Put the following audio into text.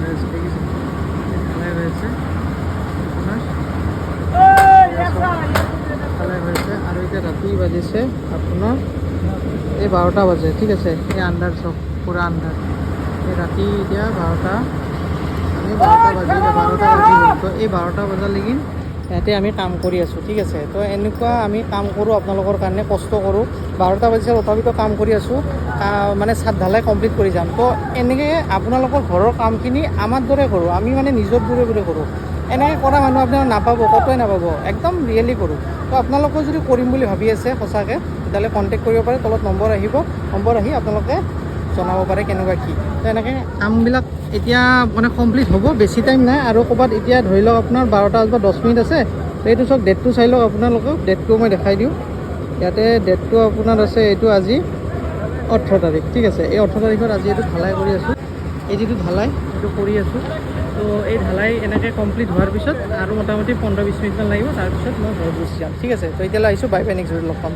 হয়ে আছে, দেখিছেন ঢালাই হয়েছে আপনার ঢালাই হয়েছে। আর এটা রাতি বাজিছে আপনার এই 12টা বাজে, ঠিক আছে। এই আন্ধাৰ চব পুৰা আন্ধাৰ, এই ৰাতি এতিয়া 12টা, আমি 12টা বাজিব। তো এই 12টা বজালৈকে ইয়াতে আমি কাম কৰি আছোঁ, ঠিক আছে। তো এনেকুৱা আমি কাম কৰোঁ আপোনালোকৰ কাৰণে, কষ্ট কৰোঁ। 12টা বাজিছে তথাপিতো কাম কৰি আছোঁ, মানে ছাদ ঢালাই কমপ্লিট কৰি যাম। তো এনেকৈ আপোনালোকৰ ঘৰৰ কামখিনি আমাৰ দৰে কৰোঁ, আমি মানে নিজৰ দৰে কৰোঁ। এনেকৈ কৰা মানুহ আপোনালোকে নাপাব, ক'তোৱে নাপাব, একদম ৰিয়েলি কৰোঁ। তো আপোনালোকেও যদি কৰিম বুলি ভাবি আছে সঁচাকৈ, তেতিয়াহ'লে কণ্টেক্ট কৰিব পাৰে, তলত নম্বৰ আহিব, নম্বৰ আহি আপোনালোকে জনাব পাৰে কেনেকুৱা কি। তো এনেকৈ কামবিলাক এতিয়া মানে কমপ্লিট হ'ব, বেছি টাইম নাই। আৰু ক'ৰবাত এতিয়া ধৰি লওক আপোনাৰ 12টা বজাত 10 মিনিট আছে। তো এইটো চাওক, ডেটটো চাই লওক আপোনালোকক, ডেটটো মই দেখাই দিওঁ। ইয়াতে ডেটটো আপোনাৰ আছে, এইটো আজি 18 তাৰিখ, ঠিক আছে। এই 18 তাৰিখত আজি এইটো ঢালাই কৰি আছোঁ, এই যিটো ঢালাই সেইটো কৰি আছোঁ। তো এই ঢালাই এনেকৈ কমপ্লিট হোৱাৰ পিছত আৰু মোটামুটি 15-20 মিনিটমান লাগিব, তাৰপিছত মই ঘৰত গুচি যাম, ঠিক আছে। তো এতিয়ালৈ আহিছোঁ, বাই বাই, নেক্সট ভিডিঅ'ত লগ পাম।